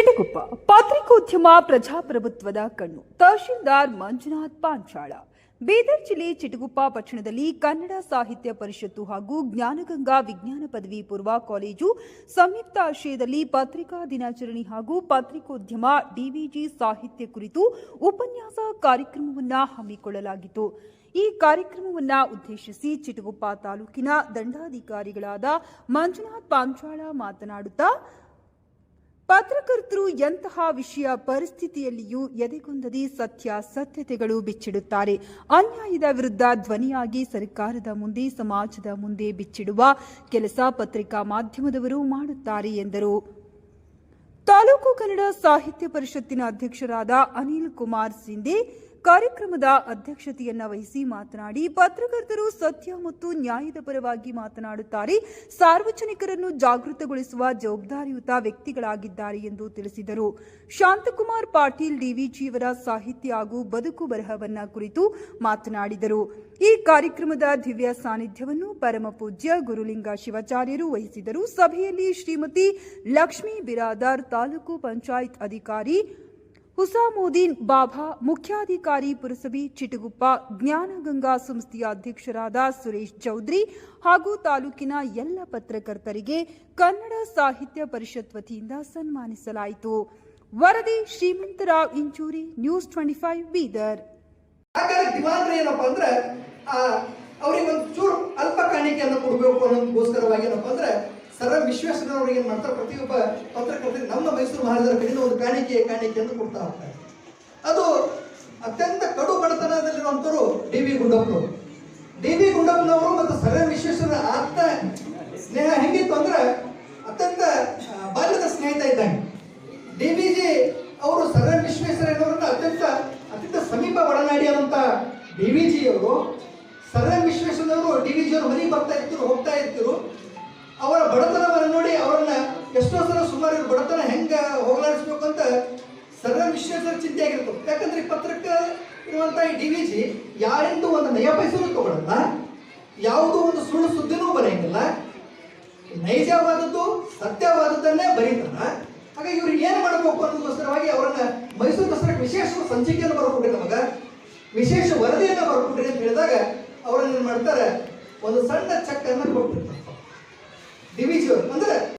ಚಿಟಗುಪ್ಪ ಪತ್ರಿಕೋದ್ಯಮ ಪ್ರಜಾಪ್ರಭುತ್ವದ ಕಣ್ಣು. ತಹಶೀಲ್ದಾರ್ ಮಂಜುನಾಥ್ ಪಾಂಚಾಳ. ಬೀದರ್ ಜಿಲ್ಲೆ ಚಿಟಗುಪ್ಪ ಪಟ್ಟಣದಲ್ಲಿ ಕನ್ನಡ ಸಾಹಿತ್ಯ ಪರಿಷತ್ತು ಹಾಗೂ ಜ್ಞಾನಗಂಗಾ ವಿಜ್ಞಾನ ಪದವಿ ಪೂರ್ವ ಕಾಲೇಜು ಸಂಯುಕ್ತ ಆಶ್ರಯದಲ್ಲಿ ಪತ್ರಿಕಾ ದಿನಾಚರಣೆ ಹಾಗೂ ಪತ್ರಿಕೋದ್ಯಮ ಡಿವಿಜಿ ಸಾಹಿತ್ಯ ಕುರಿತು ಉಪನ್ಯಾಸ ಕಾರ್ಯಕ್ರಮವನ್ನು ಹಮ್ಮಿಕೊಳ್ಳಲಾಗಿತ್ತು. ಈ ಕಾರ್ಯಕ್ರಮವನ್ನು ಉದ್ದೇಶಿಸಿ ಚಿಟಗುಪ್ಪ ತಾಲೂಕಿನ ದಂಡಾಧಿಕಾರಿಗಳಾದ ಮಂಜುನಾಥ್ ಪಾಂಚಾಳ ಮಾತನಾಡುತ್ತಾ, ಪತ್ರಕರ್ತರು ಎಂತಹ ವಿಷಯ ಪರಿಸ್ಥಿತಿಯಲ್ಲಿಯೂ ಎದೆಗುಂದದೆ ಸತ್ಯಾಸತ್ಯತೆಗಳು ಬಿಚ್ಚಿಡುತ್ತಾರೆ. ಅನ್ಯಾಯದ ವಿರುದ್ಧ ಧ್ವನಿಯಾಗಿ ಸರ್ಕಾರದ ಮುಂದೆ, ಸಮಾಜದ ಮುಂದೆ ಬಿಚ್ಚಿಡುವ ಕೆಲಸ ಪತ್ರಿಕಾ ಮಾಧ್ಯಮದವರು ಮಾಡುತ್ತಾರೆ ಎಂದರು. ತಾಲೂಕು ಕನ್ನಡ ಸಾಹಿತ್ಯ ಪರಿಷತ್ತಿನ ಅಧ್ಯಕ್ಷರಾದ ಅನಿಲ್ ಕುಮಾರ್ ಸಿಂಧೆ ಕಾರ್ಯಕ್ರಮದ ಅಧ್ಯಕ್ಷತೆಯನ್ನು ವಹಿಸಿ ಮಾತನಾಡಿ, ಪತ್ರಕರ್ತರು ಸತ್ಯ ಮತ್ತು ನ್ಯಾಯದ ಪರವಾಗಿ ಮಾತನಾಡುತ್ತಾರೆ, ಸಾರ್ವಜನಿಕರನ್ನು ಜಾಗೃತಗೊಳಿಸುವ ಜವಾಬ್ದಾರಿಯುತ ವ್ಯಕ್ತಿಗಳಾಗಿದ್ದಾರೆ ಎಂದು ತಿಳಿಸಿದರು. ಶಾಂತಕುಮಾರ್ ಪಾಟೀಲ್ ಡಿವಿಜಿಯವರ ಸಾಹಿತ್ಯ ಹಾಗೂ ಬದುಕು ಬರಹವನ್ನ ಕುರಿತು ಮಾತನಾಡಿದರು. ಈ ಕಾರ್ಯಕ್ರಮದ ದಿವ್ಯ ಸಾನ್ನಿಧ್ಯವನ್ನು ಪರಮ ಪೂಜ್ಯ ಗುರುಲಿಂಗ ಶಿವಾಚಾರ್ಯರು ವಹಿಸಿದರು. ಸಭೆಯಲ್ಲಿ ಶ್ರೀಮತಿ ಲಕ್ಷ್ಮೀ ಬಿರಾದಾರ್, ತಾಲೂಕು ಪಂಚಾಯತ್ ಅಧಿಕಾರಿ ಹುಸಾಮುದ್ದೀನ್ ಬಾಬಾ, ಮುಖ್ಯಾಧಿಕಾರಿ ಪುರಸಭೆ ಚಿಟಗುಪ್ಪ, ಜ್ಞಾನಗಂಗಾ ಸಂಸ್ಥೆಯ ಅಧ್ಯಕ್ಷರಾದ ಸುರೇಶ್ ಚೌಧರಿ ಹಾಗೂ ತಾಲೂಕಿನ ಎಲ್ಲ ಪತ್ರಕರ್ತರಿಗೆ ಕನ್ನಡ ಸಾಹಿತ್ಯ ಪರಿಷತ್ ವತಿಯಿಂದ ಸನ್ಮಾನಿಸಲಾಯಿತು. ವರದಿ ಶ್ರೀಮಂತರಾವ್ ಇಂಚೂರಿ, ನ್ಯೂಸ್ 25 ಬೀದರ್. ಏನಪ್ಪಾ ಅಂದ್ರೆ ಅವ್ರಿಗೆ ಒಂದು ಚೂರು ಅಲ್ಪ ಕಾಣಿಕೆಯನ್ನು ಕೊಡಬೇಕು ಅನ್ನೋದಕ್ಕೋಸ್ಕರವಾಗಿ ಏನಪ್ಪಾ ಅಂದ್ರೆ ಸರ್ ವಿಶ್ವೇಶ್ವರಯ್ಯನವರಿಗೆ ಏನು ಮಾಡ್ತಾರೆ, ಪ್ರತಿಯೊಬ್ಬ ಪತ್ರಕರ್ತರಿಗೆ ನಮ್ಮ ಮೈಸೂರು ಮಹಾರಾಜರ ಕಡೆಯಿಂದ ಒಂದು ಕಾಣಿಕೆಯನ್ನು ಕೊಡ್ತಾ ಹೋಗ್ತಾರೆ. ಅದು ಅತ್ಯಂತ ಕಡು ಬಡತನದಲ್ಲಿರುವಂಥವ್ರು ಡಿ ವಿ ಗುಂಡಪ್ಪನವರು ಮತ್ತು ಸರ್ ವಿಶ್ವೇಶ್ವರ ಆತ್ಮ ಸ್ನೇಹ ಹೆಂಗಿತ್ತು ಅಂದ್ರೆ ಅತ್ಯಂತ ಬಾಲ್ಯದ ಸ್ನೇಹಿತ ಇದ್ದಂಗೆ. ಡಿ ವಿ ಜಿ ಅವರು ಸರ್ ವಿಶ್ವೇಶ್ವರಯ್ಯನವರನ್ನ ಅತ್ಯಂತ ಸಮೀಪ ಒಡನಾಡಿಯಾದಂಥ ಡಿ ವಿ ಜಿ ಅವರು ಸರ್ ವಿಶ್ವೇಶ್ವರಯ್ಯನವರು ಡಿ ವಿ ಜಿ ಅವರು ಮನೆಗೆ ಹೋಗ್ತಾ ಇರ್ತಿರು. ಅವರ ಬಡತನವನ್ನು ನೋಡಿ ಅವರನ್ನ ಎಷ್ಟೋ ಸಲ ಸುಮಾರು ಬಡತನ ಹೆಂಗ ಹೋಗಲಾಡಿಸ್ಬೇಕು ಅಂತ ಸರ್ ವಿಶ್ವೇಶ್ವರ ಚಿಂತೆ ಆಗಿರ್ತದೆ. ಯಾಕಂದ್ರೆ ಈ ಪತ್ರಕ್ಕೆ ಇರುವಂತ ಈ ಡಿ ವಿ ಜಿ ಯಾರಿಂದು ಒಂದು ನಯ ಪೈಸೆನೂ ತಗೊಳ್ಳಲ್ಲ, ಯಾವುದೋ ಒಂದು ಸುಳ್ಳು ಸುದ್ದಿನೂ ಬರೆಯಂಗಿಲ್ಲ, ನೈಜವಾದದ್ದು ಸತ್ಯವಾದದ್ದನ್ನೇ ಬರೀತಾನ. ಹಾಗಾಗಿ ಇವ್ರಿಗೆ ಏನು ಮಾಡಬೇಕು ಅನ್ನೋದಕ್ಕೋಸ್ಕರವಾಗಿ ಅವರನ್ನ ಮೈಸೂರು ದಸರಾಕ್ಕೆ ವಿಶೇಷ ಸಂಚಿಕೆಯನ್ನು ಬರ್ಕೊಡ್ರಿ, ನಮಗ ವಿಶೇಷ ವರದಿಯನ್ನು ಬರ್ಕೊಡ್ರಿ ಅಂತ ಹೇಳಿದಾಗ ಅವರನ್ನ ಏನ್ ಮಾಡ್ತಾರೆ, ಒಂದು ಸಣ್ಣ ಚೆಕ್ ಅನ್ನು ಕೊಟ್ಟಿರ್ತಾರೆ ಡಿ ವಿ ಜಿ ಅವರು.